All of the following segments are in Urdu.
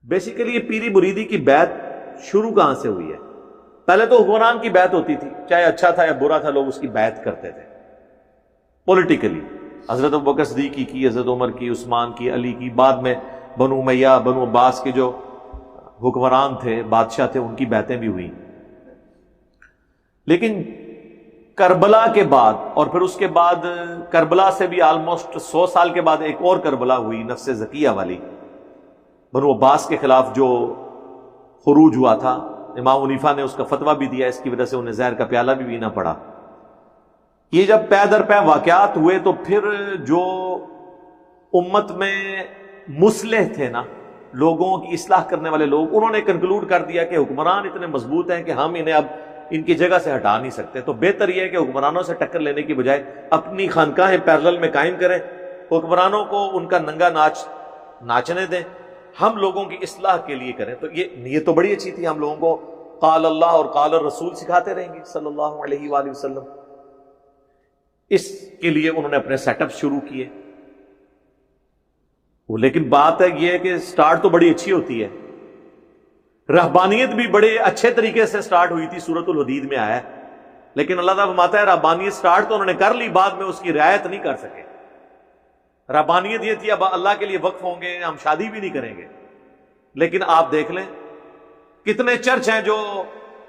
بیسیکلی یہ پیری مریدی کی بیعت شروع کہاں سے ہوئی ہے؟ پہلے تو حکمران کی بیعت ہوتی تھی، چاہے اچھا تھا یا برا تھا، لوگ اس کی بیعت کرتے تھے پولیٹیکلی. حضرت ابوبکر صدیق کی، حضرت عمر کی، عثمان کی، علی کی، بعد میں بنو امیہ، بنو عباس کے جو حکمران تھے، بادشاہ تھے، ان کی بیعتیں بھی ہوئی. لیکن کربلا کے بعد، اور پھر اس کے بعد کربلا سے بھی آلموسٹ 100 سال کے بعد ایک اور کربلا ہوئی، نفس زکیہ والی، بنو عباس کے خلاف جو خروج ہوا تھا. امام حنیفہ نے اس کا فتویٰ بھی دیا، اس کی وجہ سے انہیں زہر کا پیالہ بھی پینا پڑا. یہ جب پے در پے واقعات ہوئے تو پھر جو امت میں مصلح تھے نا، لوگوں کی اصلاح کرنے والے لوگ، انہوں نے کنکلوڈ کر دیا کہ حکمران اتنے مضبوط ہیں کہ ہم انہیں اب ان کی جگہ سے ہٹا نہیں سکتے، تو بہتر یہ ہے کہ حکمرانوں سے ٹکر لینے کی بجائے اپنی خانقاہیں پیرلل میں قائم کریں، حکمرانوں کو ان کا ننگا ناچ ناچنے دیں، ہم لوگوں کی اصلاح کے لیے کریں. تو یہ نیت تو بڑی اچھی تھی، ہم لوگوں کو قال اللہ اور قال الرسول سکھاتے رہیں گے صلی اللہ علیہ وآلہ وسلم. اس کے لیے انہوں نے اپنے سیٹ اپ شروع کیے. لیکن بات ہے یہ کہ سٹارٹ تو بڑی اچھی ہوتی ہے. رہبانیت بھی بڑے اچھے طریقے سے سٹارٹ ہوئی تھی، سورۃ الحدید میں آیا ہے، لیکن اللہ تعالیٰ فرماتا ہے رہبانیت سٹارٹ تو انہوں نے کر لی، بعد میں اس کی رعایت نہیں کر سکے. رہبانیت یہ تھی اب اللہ کے لیے وقف ہوں گے، ہم شادی بھی نہیں کریں گے. لیکن آپ دیکھ لیں کتنے چرچ ہیں جو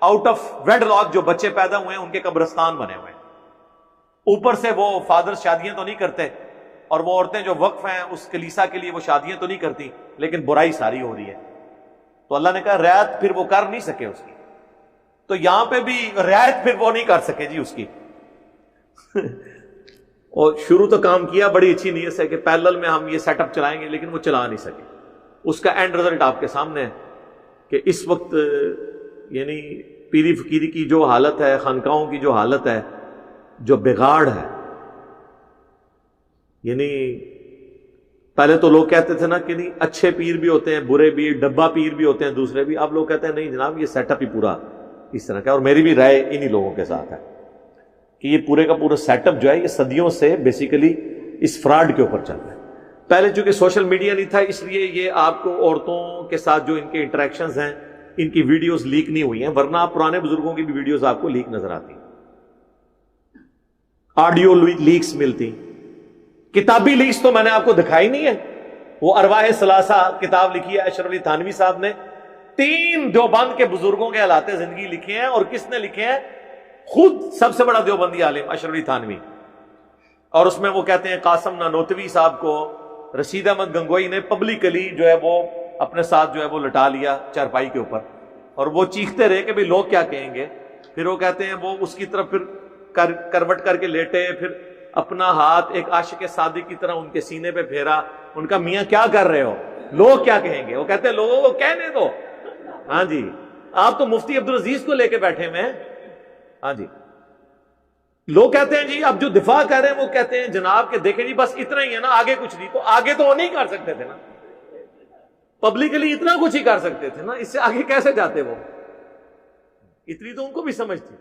آؤٹ آف ویڈ لاک جو بچے پیدا ہوئے ہیں ان کے قبرستان بنے ہوئے ہیں. اوپر سے وہ فادر شادیاں تو نہیں کرتے، اور وہ عورتیں جو وقف ہیں اس کلیسا کے لیے وہ شادیاں تو نہیں کرتی، لیکن برائی ساری ہو رہی ہے. تو اللہ نے کہا رعایت پھر وہ کر نہیں سکے اس کی، تو یہاں پہ بھی رعایت پھر وہ نہیں کر سکے جی اس کی. اور شروع تو کام کیا بڑی اچھی نیت سے کہ پیرلل میں ہم یہ سیٹ اپ چلائیں گے، لیکن وہ چلا نہیں سکے. اس کا اینڈ رزلٹ آپ کے سامنے ہے کہ اس وقت یعنی پیری فقیری کی جو حالت ہے، خانقاہوں کی جو حالت ہے، جو بگاڑ ہے. یعنی پہلے تو لوگ کہتے تھے نا کہ نہیں اچھے پیر بھی ہوتے ہیں، برے بھی، ڈبہ پیر بھی ہوتے ہیں دوسرے بھی. اب لوگ کہتے ہیں نہیں جناب یہ سیٹ اپ ہی پورا اس طرح کا. اور میری بھی رائے انہی لوگوں کے ساتھ ہے کہ یہ پورے کا پورا سیٹ اپ جو ہے یہ صدیوں سے بیسیکلی اس فراڈ کے اوپر چل رہا ہے. پہلے چونکہ سوشل میڈیا نہیں تھا، اس لیے یہ آپ کو عورتوں کے ساتھ جو ان کے انٹریکشنز ہیں ان کی ویڈیوز لیک نہیں ہوئی ہیں، ورنہ آپ پرانے بزرگوں کی بھی ویڈیوز آپ کو لیک نظر آتی، آڈیو لیکس ملتی. کتابی لیکس تو میں نے آپ کو دکھائی نہیں ہے. وہ ارواح ثلاثہ کتاب لکھی ہے اشرف علی تھانوی صاحب نے، 3 دیوبند کے بزرگوں کے حالات زندگی لکھے ہیں، اور کس نے لکھے ہیں؟ خود سب سے بڑا دیوبندی عالم اشرف علی تھانوی. اور اس میں وہ کہتے ہیں قاسم نانوتوی صاحب کو رشید احمد گنگوئی نے پبلکلی جو ہے وہ اپنے ساتھ جو ہے وہ لٹا لیا چارپائی کے اوپر، اور وہ چیختے رہے کہ بھئی لوگ کیا کہیں گے. پھر وہ کہتے ہیں وہ اس کی طرف پھر کروٹ کر کے لیٹے، پھر اپنا ہاتھ ایک عاشق صادق کی طرح ان کے سینے پہ پھیرا. ان کا میاں کیا کر رہے ہو، لوگ کیا کہیں گے؟ وہ کہتے ہیں لوگوں کو کہنے دو. ہاں جی آپ تو مفتی عبدالعزیز کو لے کے بیٹھے ہوئے ہیں. ہاں جی لوگ کہتے ہیں جی اب جو دفاع کر رہے ہیں وہ کہتے ہیں جناب کہ دیکھیں جی بس اتنا ہی ہے نا، آگے کچھ نہیں. تو آگے تو وہ نہیں کر سکتے تھے نا، پبلکلی اتنا کچھ ہی کر سکتے تھے نا، اس سے آگے کیسے جاتے؟ وہ اتنی تو ان کو بھی سمجھ تھی.